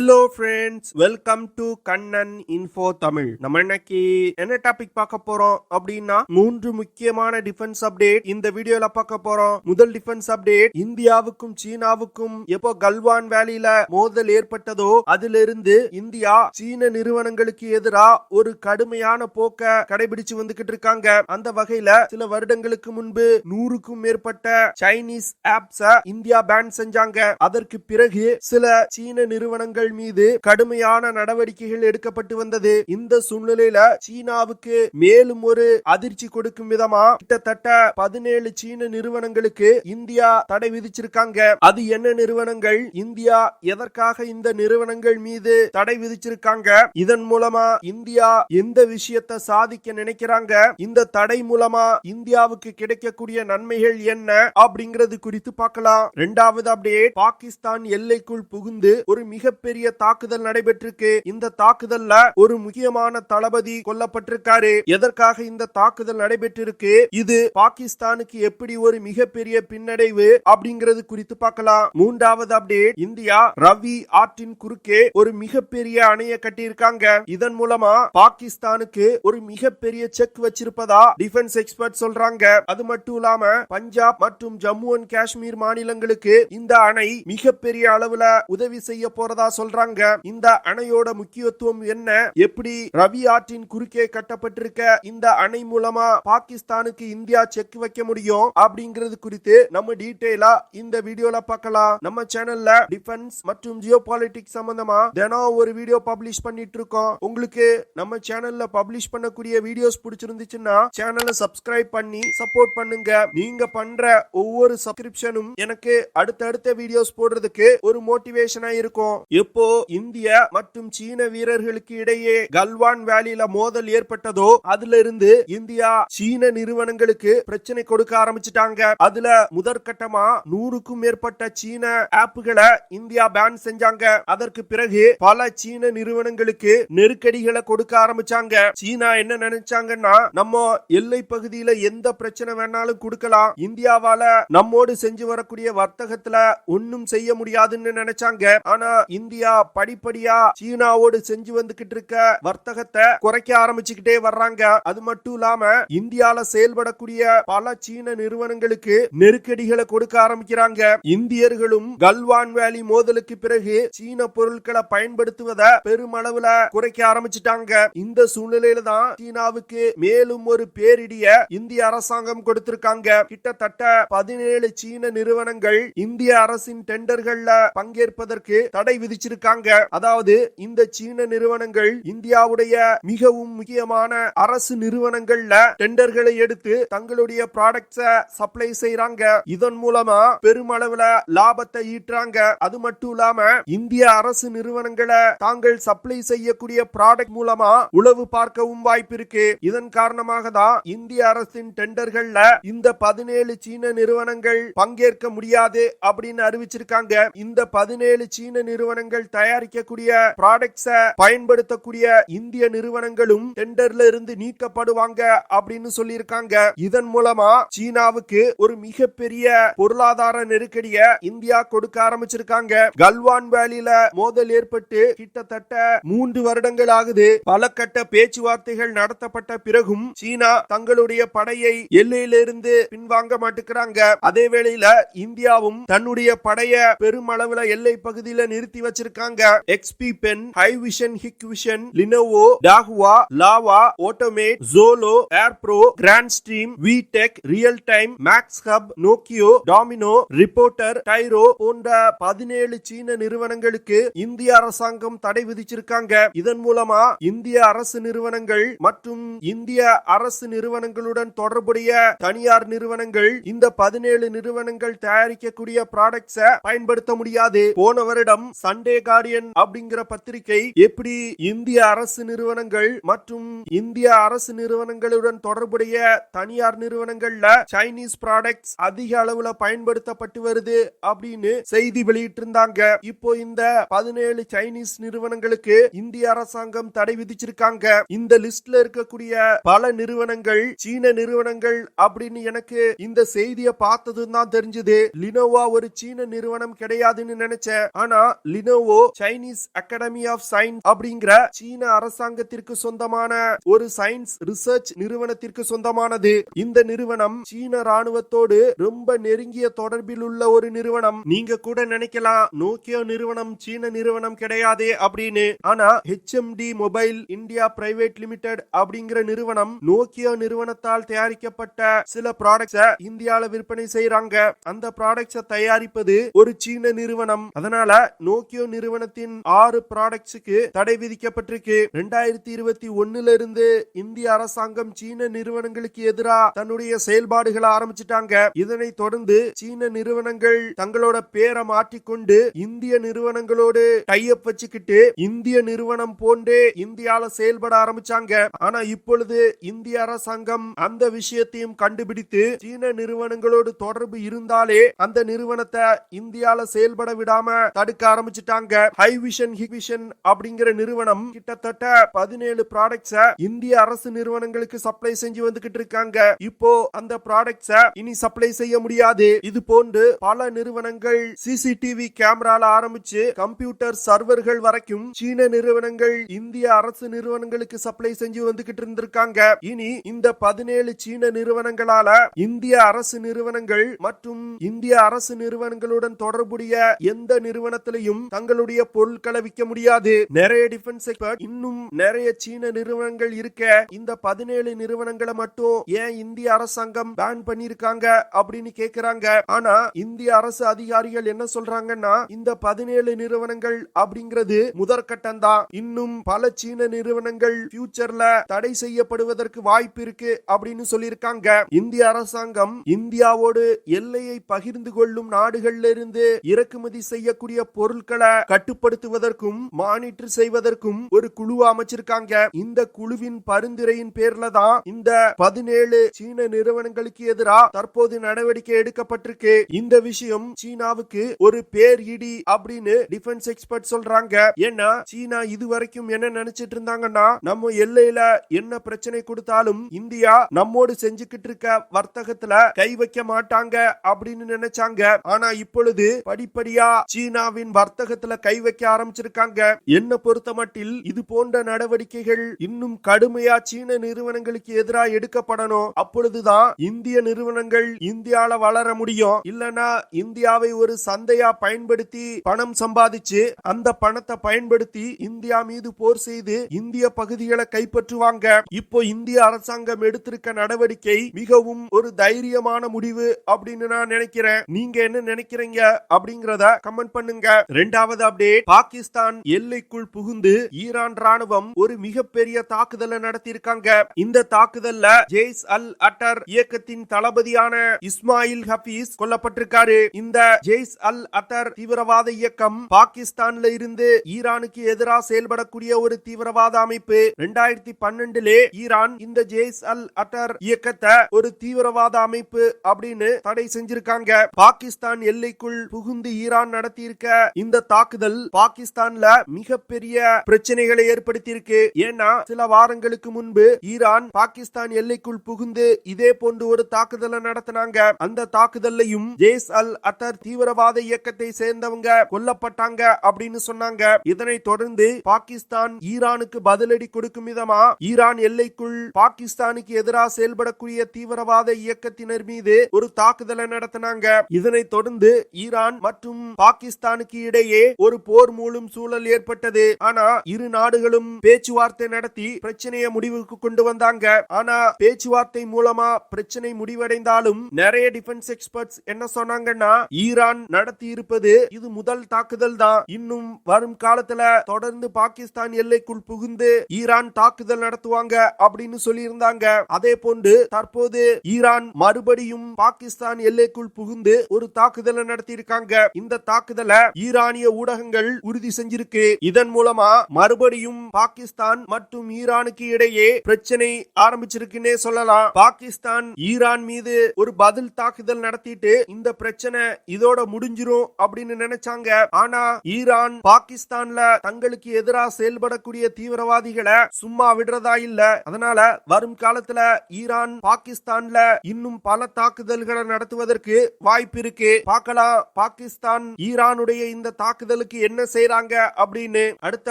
Hello friends, welcome to Kannan info Tamil. நம்ம இன்னைக்கு என்ன டாபிக் பார்க்க போறோம் அப்படின்னா 3 முக்கியமான டிஃபென்ஸ் அப்டேட் இந்த வீடியோல பார்க்க போறோம். முதல் டிஃபென்ஸ் அப்டேட், இந்தியாவுக்கும் சீனாவுக்கும் எப்போ கல்வான் வேலியில மோதல் ஏற்பட்டதோ அதிலிருந்து இந்தியா சீன நிறுவனங்களுக்கு எதிராக ஒரு கடுமையான போக்க கடைபிடிச்சு வந்துகிட்டு இருக்காங்க. அந்த வகையில சில வருடங்களுக்கு முன்பு 100க்கும் மேற்பட்ட சைனீஸ் ஆப்ஸ இந்தியா பேன் செஞ்சாங்க. அதற்கு பிறகு சில சீன நிறுவனங்கள் மீது கடுமையான நடவடிக்கைகள் எடுக்கப்பட்டு வந்தது. இந்த சூழ்நிலையில சீனாவுக்கு மேலும் ஒரு அதிர்ச்சி கொடுக்கும் விதமா கிட்டத்தட்ட 17 சீன நிறுவனங்களுக்கு இந்தியா தடை விதிச்சிருக்காங்க. அது என்ன நிறுவனங்கள், இந்தியா எதற்காக இந்த நிறுவனங்கள் மீது தடை விதிச்சிருக்காங்க, இதன் மூலமா இந்தியா எந்த விஷயத்தை சாதிக்க நினைக்கிறாங்க, இந்த தடை மூலமா இந்தியாவுக்கு கிடைக்கக்கூடிய நன்மைகள் என்ன அப்படிங்கிறது குறித்து பார்க்கலாம். இரண்டாவது அப்டேட், பாகிஸ்தான் எல்லைக்குள் புகுந்து ஒரு மிகப்பெரிய தாக்குதல் நடைபெற்றிருக்கு. இந்த தாக்குதல்ல ஒரு முக்கியமான தளபதி கொல்லப்பட்டிருக்காரு. எதற்காக இந்த தாக்குதல் நடைபெற்றிருக்கு, இது பாகிஸ்தானுக்கு எப்படி ஒரு மிகப்பெரிய பின்னடைவு அப்படிங்கிறது குறித்து பார்க்கலாம். மூன்றாவது அப்டேட், இந்தியா ரவி ஆற்றின் குறுக்கே ஒரு மிகப்பெரிய அணையை கட்டியிருக்காங்க. இதன் மூலமா பாகிஸ்தானுக்கு ஒரு மிகப்பெரிய செக் வச்சிருப்பதா டிஃபென்ஸ் எக்ஸ்பர்ட் சொல்றாங்க. அது மட்டும் இல்லாம பஞ்சாப் மற்றும் ஜம்மு அண்ட் காஷ்மீர் மாநிலங்களுக்கு இந்த அணை மிகப்பெரிய அளவுல உதவி செய்ய போறதா சொல்றாங்க. இந்த அணையோட முக்கியத்துவம் என்ன, எப்படி ரவி ஆற்றின் குறுக்கே கட்டப்பட்டிருக்க இந்த அணை மூலமா பாகிஸ்தானுக்கு இந்தியா செக் வைக்க முடியும் அப்படிங்கிறது குறித்து நம்ம டீடைலா இந்த வீடியோல பார்க்கலாம். நம்ம சேனல்ல டிஃபென்ஸ் மற்றும் ஜியோ பாலிடிக்ஸ் சம்பந்தமா தினம் ஒரு வீடியோ பப்ளிஷ் பண்ணிட்டு இருக்கோம். உங்களுக்கு நம்ம சேனல்ல பப்ளிஷ் பண்ணக்கூடிய வீடியோஸ் பிடிச்சிருந்துச்சுன்னா சேனலை சப்ஸ்கிரைப் பண்ணி சப்போர்ட் பண்ணுங்க. நீங்க பண்ற ஒவ்வொரு சப்ஸ்கிரிப்ஷனும் எனக்கு அடுத்தடுத்த வீடியோஸ் போடுறதுக்கு ஒரு மோட்டிவேஷனா இருக்கும். எப்போ இந்திய மற்றும் சீன வீரர்களுக்கு இடையே கல்வான் வேலியில மோதல் ஏற்பட்டதோ அதுல இருந்து இந்தியா சீன நிறுவனங்களுக்கு பிரச்சனை கொடுக்க ஆரம்பிச்சிட்டாங்க. அதுல முதற்கட்டமா 100க்கும் மேற்பட்ட சீன ஆப்புகளை இந்தியா பேன் செஞ்சாங்க. அதற்கு பிறகு பல சீன நிறுவனங்களுக்கு நெருக்கடிகளை கொடுக்க ஆரம்பிச்சாங்க. சீனா என்ன நினைச்சாங்கன்னா, நம்ம எல்லை பகுதியில எந்த பிரச்சனை வேணாலும் கொடுக்கலாம், இந்தியாவால நம்மோடு செஞ்சு வரக்கூடிய வர்த்தகத்துல ஒன்னும் செய்ய முடியாதுன்னு நினைச்சாங்க. ஆனா இந்தியா படிப்படியா சீனாவோடு செஞ்சு வந்துகிட்டு இருக்க வர்த்தகத்தை குறைக்க ஆரம்பிச்சுக்கிட்டே வர்றாங்க. அது மட்டும் இல்லாம இந்தியால செயல்படக்கூடிய பல சீன நிறுவனங்களுக்கு நெருக்கடிகளை கொடுக்க ஆரம்பிக்கிறாங்க. இந்தியர்களும் கல்வான் வேலி மோதலுக்கு பிறகு சீன பொருட்களை பயன்படுத்துவதை பெருமளவுல குறைக்க ஆரம்பிச்சிட்டாங்க. இந்த சூழ்நிலையில தான் சீனாவுக்கு மேலும் ஒரு பேரிடிய இந்திய அரசாங்கம் கொடுத்திருக்காங்க. கிட்டத்தட்ட 17 சீன நிறுவனங்கள் இந்திய அரசின் டெண்டர்கள்ல பங்கேற்பதற்கு தடை விதிச்சிருக்காங்க. அதாவது இந்த சீன நிறுவனங்கள் இந்தியாவுடைய மிகவும் முக்கியமான அரசு நிறுவனங்கள்ல டெண்டர்களை எடுத்து தங்களுடைய ப்ராடக்ட்ஸை சப்ளை செய்யறாங்க. இதன் மூலமா பெருமளவுல லாபத்தை ஈட்டுறாங்க. அது மட்டும் இல்லாம இந்திய அரசு நிறுவனங்களை தாங்கள் சப்ளை செய்யக்கூடிய ப்ராடக்ட் மூலமா உளவு பார்க்கவும் வாய்ப்பு இருக்கு. இதன் காரணமாக தான் இந்திய அரசின் டெண்டர்கள்ல இந்த 17 சீன நிறுவனங்கள் பங்கேற்க முடியாது அப்படின்னு அறிவிச்சிருக்காங்க. இந்த 17 சீன நிறுவனங்கள் தயாரிக்கக்கூடிய ப்ராடக்ட்ஸை பயன்படுத்தக்கூடிய இந்திய நிறுவனங்களும் டெண்டர்ல இருந்து நீக்கப்படுவாங்க அப்படின்னு சொல்லியிருக்காங்க. இதன் மூலமா சீனாவுக்கு ஒரு மிகப்பெரிய பொருளாதார நெருக்கடியை இந்தியா கொடுக்க ஆரம்பிச்சிருக்காங்க. கல்வான் வேலியில மோதல் ஏற்பட்டு கிட்டத்தட்ட 3 வருடங்கள் ஆகுது. பல கட்ட பேச்சுவார்த்தைகள் நடத்தப்பட்ட பிறகும் சீனா தங்களுடைய படையை எல்லையிலிருந்து பின்வாங்க மாட்டேங்கிறாங்க. அதே வேளையில இந்தியாவும் தன்னுடைய படைய பெருமளவுல எல்லை பகுதியில நிறுத்தி வச்சிருக்காங்க. XP pen, hi vision, Hikvision, Lenovo, Dahua, Lava, automate, Xolo, Airpro, grand stream, Vtech, real time, max hub, Nokia, Domino, reporter, டைரோ போன்ற 17 சீன நிறுவனங்களுக்கு இந்திய அரசாங்கம் தடை விதிச்சிருக்காங்க. இதன் மூலமா இந்திய அரசு நிறுவனங்கள் மற்றும் இந்திய அரசு நிறுவனங்களுடன் தொடர்புடைய தனியார் நிறுவனங்கள் இந்த 17 நிறுவனங்கள் தயாரிக்கக்கூடிய ப்ராடக்ட்ஸை பயன்படுத்த முடியாது. போன வருடம் சண்டே கார்டியன் அப்படிங்கிற பத்திரிகை எப்படி இந்திய அரசு நிறுவனங்கள் மற்றும் இந்திய அரசு நிறுவனங்களுடன் தொடர்புடைய தனியார் நிறுவனங்கள்ல சைனீஸ் ப்ராடக்ட்ஸ் அதிக அளவுல பயன்படுத்தப்பட்டு வருது அப்படின்னு செய்தி வெளியிட்டு இருந்தாங்க. இப்போ இந்த 17 சைனீஸ் நிறுவனங்களுக்கு இந்திய அரசாங்கம் தடை விதிச்சிருக்காங்க. இந்த லிஸ்ட்ல இருக்கக்கூடிய பல நிறுவனங்கள் சீன நிறுவனங்கள் அப்படின்னு எனக்கு இந்த செய்தியை பார்த்ததும் தான் தெரிஞ்சது. லினோவா ஒரு சீன நிறுவனம் கிடையாதுன்னு நினைச்சேன். ஆனா Lenovo Chinese Academy of Science அப்படிங்கிற சீன அரசாங்கத்திற்கு சொந்தமான ஒரு சயின்ஸ் ரிசர்ச் நிறுவனத்திற்கு சொந்தமானது. இந்த நிறுவனம் சீன ராணுவத்தோடு ரொம்ப நெருங்கிய தொடர்பில் உள்ள ஒரு நிறுவனம். நீங்க கூட நினைக்கலாம் நோக்கியோ நிறுவனம் சீன நிறுவனம் கிடையாதே அப்படின்னு. ஆனா HMD mobile India private limited அப்படிங்கிற நிறுவனம் நோக்கியோ நிறுவனத்தால் தயாரிக்கப்பட்ட சில ப்ராடக்ட்ஸை இந்தியால விற்பனை செய்யறாங்க. அந்த ப்ராடக்ட்ஸை தயாரிப்பது ஒரு சீன நிறுவனம். அதனால நோக்கியோ நிறுவனத்தின் 6 ப்ராடக்ட்ஸுக்கு தடை விதிக்கப்பட்டிருக்கு. 2021 இருந்து இந்திய அரசாங்கம் சீன நிறுவனங்களுக்கு எதிராக தன்னுடைய செயல்பாடுகளை ஆரம்பிச்சிட்டாங்க. இதனை தொடர்ந்து சீன நிறுவனங்கள் தங்களோட பேரை மாற்றிக்கொண்டு இந்திய நிறுவனங்களோடு டைப் வச்சுக்கிட்டு இந்திய நிறுவனம் போன்றே இந்தியால செயல்பட ஆரம்பிச்சாங்க. ஆனா இப்பொழுது இந்திய அரசாங்கம் அந்த விஷயத்தையும் கண்டுபிடித்து சீன நிறுவனங்களோடு தொடர்பு இருந்தாலே அந்த நிறுவனத்தை இந்தியால செயல்பட விடாம தடுக்க ஆரம்பிச்சிட்டாங்க. ஹை விஷன் ஹிவிஷன் அப்படிங்கிற நிறுவனம் கிட்டத்தட்ட 17 ப்ராடக்ட்ஸை இந்திய அரசு நிறுவனங்களுக்கு சப்ளை செஞ்சு வந்துகிட்டு இருக்காங்க. இப்போ அந்த ப்ராடக்ட்ஸை இனி சப்ளை செய்ய முடியாது. இது போன்று பல நிறுவனங்கள் சிசிடிவி கேமரால ஆரம்பிச்சு கம்ப்யூட்டர் சர்வர்கள் வரைக்கும் சீன நிறுவனங்கள் இந்திய அரசு நிறுவனங்களுக்கு சப்ளை செஞ்சு வந்துகிட்டு இருந்திருக்காங்க. இனி இந்த 17 சீன நிறுவனங்களால இந்திய அரசு நிறுவனங்கள் மற்றும் இந்திய அரசு நிறுவனங்களுடன் தொடர்புடைய எந்த நிறுவனத்திலையும் தங்களுடைய பொருட்களை விற்க முடியாது. நிறைய டிஃபென்ஸ் எக்ஸ்பர்ட் இன்னும் நிறைய சீன நிறுவனங்கள் இருக்க இந்த 17 நிறுவனங்களை மட்டும் ஏன் இந்திய அரசாங்கம் பேன் பண்ணிருக்காங்க அப்படின்னு கேக்குறாங்க. ஆனா இந்திய அரசு அதிகாரிகள் என்ன சொல்றாங்கன்னா இந்த 17 நிறுவனங்கள் அப்படிங்கிறது முதற்கட்டம் தான். இன்னும் பல சீன நிறுவனங்கள் ஃபியூச்சர்ல தடை செய்யப்படுவதற்கு வாய்ப்பு இருக்கு அப்படின்னு சொல்லியிருக்காங்க. இந்திய அரசாங்கம் இந்தியாவோடு எல்லையை பகிர்ந்து கொள்ளும் நாடுகள்ல இருந்து இறக்குமதி செய்யக்கூடிய பொருட்களை கட்டுப்படுத்துவதற்கும் மானிட்டர் செய்வதற்கும் ஒரு குழு அமைச்சிருக்காங்க. இந்த குழுவின் பரிந்துரையின் பேர்ல தான் இந்த 17 சீன நிறுவனங்களுக்கு எதிராக தற்போது நடவடிக்கை எடுக்கப்பட்டிருக்கு. இந்த விஷயம் சீனாவுக்கு ஒரு பேர் இடி அப்படின்னு டிஃபென்ஸ் எக்ஸ்பர்ட் சொல்றாங்க. ஏன்னா சீனா இதுவரைக்கும் என்ன நினைச்சிட்டு இருந்தாங்கன்னா நம்ம எல்லையில என்ன பிரச்சனை கொடுத்தாலும் இந்தியா நம்மோடு செஞ்சுக்கிட்டு இருக்க வர்த்தகத்துல கை வைக்க மாட்டாங்க அப்படின்னு நினைச்சாங்க. ஆனா இப்பொழுது படிப்படியா சீனாவின் வர்த்தகத்துல கை வைக்க ஆரம்பிச்சிருக்காங்க. என்ன பொறுத்த மட்டில் இது போன்ற நடவடிக்கைகள் இன்னும் கடுமையா சீன நிறுவனங்களுக்கு எதிராக எடுக்கப்படணும். அப்பொழுதுதான் இந்திய நிறுவனங்கள் இந்தியால வளர முடியும். இல்லனா இந்தியாவை ஒரு சந்தையா பயன்படுத்தி பணம் சம்பாதிச்சு அந்த பணத்தை பயன்படுத்தி இந்தியா மீது போர் செய்து இந்திய பகுதிகளை கைப்பற்றுவாங்க. இப்போ இந்திய அரசாங்கம் எடுத்திருக்க நடவடிக்கை மிகவும் ஒரு தைரியமான முடிவு அப்படின்னு நான் நினைக்கிறேன். நீங்க என்ன நினைக்கிறீங்க அப்படிங்கறத கமெண்ட் பண்ணுங்க. இரண்டாவது அப்டேட், பாகிஸ்தான் எல்லைக்குள் புகுந்து ஈரான் ராணுவம் ஒரு மிகப்பெரிய தாக்குதலை நடத்தியிருக்காங்க. இந்த தாக்குதல்ல ஜெய்ஸ் அல் அட்டர் இயக்கத்தின் தளபதியான இஸ்மாயில் ஹபீஸ் கொல்லப்பட்டிருக்காரு. இந்த ஜெய்ஸ் அல் அட்டர் தீவிரவாத இயக்கம் பாகிஸ்தான்ல இருந்து ஈரானுக்கு எதிராக செயல்படக்கூடிய ஒரு தீவிரவாத அமைப்பு. 2012 ஈரான் இந்த ஜெய்ஸ் அல் அட்டர் இயக்கத்தை ஒரு தீவிரவாத அமைப்பு அப்படின்னு தடை செஞ்சிருக்காங்க. பாகிஸ்தான் எல்லைக்குள் புகுந்து ஈரான் நடத்தியிருக்க இந்த தாக்குதல் பாகிஸ்தான்ல மிகப்பெரிய பிரச்சனைகளை ஏற்படுத்தியிருக்கு. ஏன்னா சில வாரங்களுக்கு முன்பு ஈரான் பாகிஸ்தான் எல்லைக்குள் புகுந்து இதே போன்று ஒரு தாக்குதலை நடத்தினாங்க. அந்த தாக்குதல்லையும் ஜெய்ஸ் அல் அட்டர் தீவிரவாத இயக்கத்தை சேர்ந்தவங்க கொல்லப்பட்டாங்க அப்படின்னு சொன்னாங்க. இதனை தொடர்ந்து பாகிஸ்தான் ஈரானுக்கு பதிலடி கொடுக்கும் விதமா ஈரான் எல்லைக்குள் பாகிஸ்தானுக்கு எதிராக செயல்படக்கூடிய தீவிரவாத இயக்கத்தினர் மீது ஒரு தாக்குதலை நடத்தினாங்க. இதனை தொடர்ந்து ஈரான் மற்றும் பாகிஸ்தானுக்கு இடையே ஒரு போர் மூலம் சூழல் ஏற்பட்டது. ஆனா இரு நாடுகளும் பேச்சுவார்த்தை நடத்தி பிரச்சனையை முடிவுக்கு கொண்டு வந்தாங்க. ஆனா பேச்சுவார்த்தை மூலமா பிரச்சனை முடிவடைந்தாலும் நிறைய டிஃபென்ஸ் எக்ஸ்பர்ட்ஸ் என்ன சொன்னாங்கன்னா ஈரான் நடத்தி இருப்பது இது முதல் தாக்குதல் தான். இன்னும் வரும் காலத்துல தொடர்ந்து பாகிஸ்தான் எல்லைக்குள் புகுந்து ஈரான் தாக்குதல் நடத்துவாங்க அப்படின்னு சொல்லி இருந்தாங்க. அதே போன்று தற்போது ஈரான் மறுபடியும் பாகிஸ்தான் எல்லைக்குள் புகுந்து ஒரு தாக்குதலை நடத்தி இருக்காங்க. இந்த தாக்குதலை ஈரானிய ஊடகங்கள் உறுதி செஞ்சிருக்கு. இதன் மூலமா மறுபடியும் பாகிஸ்தான் மற்றும் ஈரானுக்கு இடையே பிரச்சனை ஆரம்பிச்சிருக்குன்னே சொல்லலாம். பாகிஸ்தான் ஈரான் மீது ஒரு பதில் தாக்குதல் நடத்திட்டு இந்த பிரச்சனை இதோட முடிஞ்சிரும் அப்படின்னு நினைச்சாங்க. ஆனா ஈரான் பாகிஸ்தான்ல தங்களுக்கு எதிராக செயல்படக்கூடிய தீவிரவாதிகளை சும்மா விடுறதா இல்ல. அதனால வரும் காலத்துல ஈரான் பாகிஸ்தான்ல இன்னும் பல தாக்குதல்களை நடத்துவதற்கு வாய்ப்பு இருக்கு. பார்க்கலாம் பாகிஸ்தான் ஈரானுடைய இந்த தாக்குதல் மக்களுக்கு என்ன செய்றாங்க அப்படின்னு. அடுத்த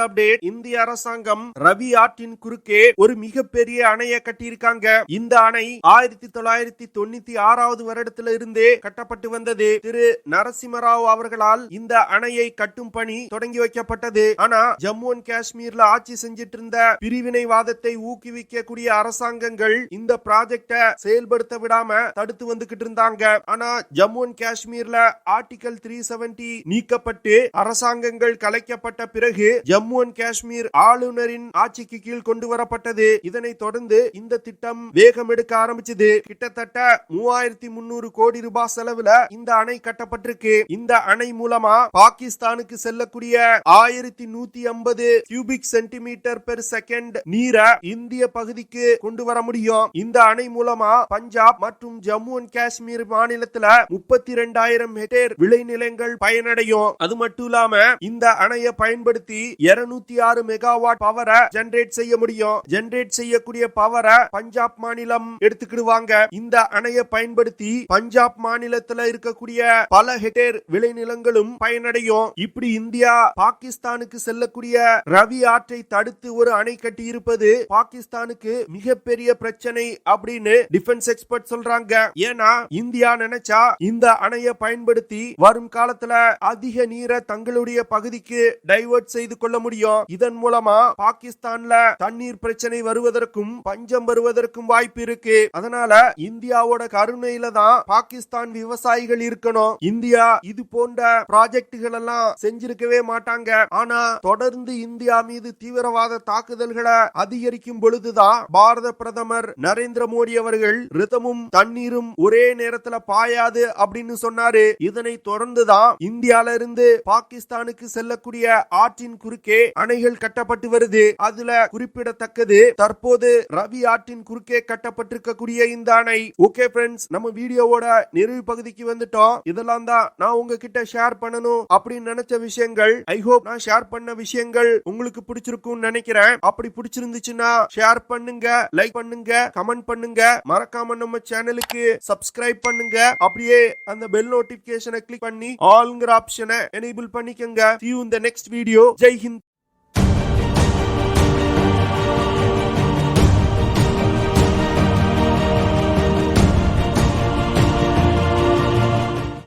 அப்டேட், இந்திய அரசாங்கம் ரவி ஆற்றின் குறுக்கே ஒரு மிகப்பெரிய அணையை கட்டியிருக்காங்க. இந்த அணை 1996 வருடத்துல இருந்தே கட்டப்பட்டு வந்தது. திரு நரசிம்மராவ் அவர்களால் இந்த அணையை கட்டும் பணி தொடங்கி வைக்கப்பட்டது. ஆனா ஜம்மு அண்ட் காஷ்மீர்ல ஆட்சி செஞ்சிட்டு இருந்த பிரிவினைவாதத்தை ஊக்குவிக்கக்கூடிய அரசாங்கங்கள் இந்த ப்ராஜெக்ட செயல்படுத்த விடாம தடுத்து வந்துகிட்டு இருந்தாங்க. ஆனா ஜம்மு அண்ட் காஷ்மீர்ல ஆர்டிகல் 370 நீக்கப்பட்டு அரசாங்கங்கள் கலைக்கப்பட்ட பிறகு ஜம்மு அண்ட் காஷ்மீர் ஆளுநரின் ஆட்சிக்கு கீழ் கொண்டு வரப்பட்டது. இதனை தொடர்ந்து இந்த திட்டம் வேகம் எடுக்க ஆரம்பிச்சது. கிட்டத்தட்ட 3300 கோடி ரூபாய் செலவுல இந்த அணை கட்டப்பட்டிருக்கு. இந்த அணை மூலமா பாகிஸ்தானுக்கு செல்லக்கூடிய 1150 கியூபிக் சென்டிமீட்டர் பெர் செகண்ட் நீரை இந்திய பகுதிக்கு கொண்டு வர முடியும். இந்த அணை மூலமா பஞ்சாப் மற்றும் ஜம்மு அண்ட் காஷ்மீர் மாநிலத்துல 32,000 ஹெக்டேர் விளைநிலங்கள் பயனடையும். அது மட்டும் இல்லாம இந்த அணையை பயன்படுத்தி 206 மெகாவாட் பவரை ஜெனரேட் செய்ய முடியும். ஜெனரேட் செய்யக்கூடிய பவரை பஞ்சாப் மாநிலம் எடுத்துக்கிடுவாங்க. இந்த அணையை பயன்படுத்தி பஞ்சாப் மாநிலத்துல இருக்கக்கூடிய பல ஹெக்டேர் விளைநிலங்களும் பயனடையும். இப்படி இந்தியா பாகிஸ்தானுக்கு செல்லக்கூடிய ரவி ஆற்றை தடுத்து ஒரு அணை கட்டி இருப்பது பாகிஸ்தானுக்கு மிகப்பெரிய பிரச்சனை அப்படின்னு டிஃபென்ஸ் எக்ஸ்பர்ட் சொல்றாங்க. ஏன்னா இந்தியா நினைச்சா இந்த அணையை பயன்படுத்தி வரும் காலத்துல அதிக நீரை தங்களுடைய பகுதிக்கு டைவர்ட் செய்து கொள்ள முடியும். இதன் மூலமா பாகிஸ்தான்ல தண்ணீர் பிரச்சனை வருவதற்கும் பஞ்சம் வருவதற்கும் வாய்ப்பு இருக்கு. அதனால இந்தியாவோட கருணையில தான் பாகிஸ்தான் விவசாயிகள் இருக்கணும். இந்தியா இது போன்ற ப்ராஜெக்டுகள் எல்லாம் செஞ்சிருக்கவே மாட்டாங்க. ஆனா தொடர்ந்து இந்தியா மீது தீவிரவாத தாக்குதல்களை அதிகரிக்கும் பொழுதுதான் பாரத பிரதமர் நரேந்திர மோடி அவர்கள் ரிதமும் தண்ணீரும் ஒரே நேரத்துல பாயாது அப்படின்னு சொன்னாரு. இதனை தொடர்ந்துதான் இந்தியால இருந்து பாகிஸ்தானுக்கு செல்லக்கூடிய ஆற்றின் குறுக்கே அணைகள் கட்டப்பட்டு வருது. அதுல குறிப்பிடத்தக்கது தற்போது ரவி ஆற்றின் குறுக்கே கட்டப்பட்டிருக்கக்கூடிய இந்த அணை. ஓகே ஃப்ரெண்ட்ஸ், நம்ம வீடியோவோட நிறைவு பகுதிக்கு வந்துட்டோம். இதெல்லாம் தான் நான் உங்ககிட்ட ஷேர் பண்ணணும் அப்படின்னு நினைச்ச விஷயங்கள். ஐ ஹோப் நான் ஷேர் பண்ண விஷயங்கள் உங்களுக்கு பிடிச்சிருக்கும்னு நினைக்கிறேன். அப்படி பிடிச்சிருந்துச்சுன்னா ஷேர் பண்ணுங்க, லைக் பண்ணுங்க, கமெண்ட் பண்ணுங்க. மறக்காம நம்ம சேனலுக்கு சப்ஸ்கிரைப் பண்ணுங்க. அப்படியே அந்த பெல் நோட்டிபிகேஷனை கிளிக் பண்ணி ஆல்ங்கிற ஆப்ஷனை எனேபிள் பண்ணிக்கங்க. See you in the next video. Jai Hind.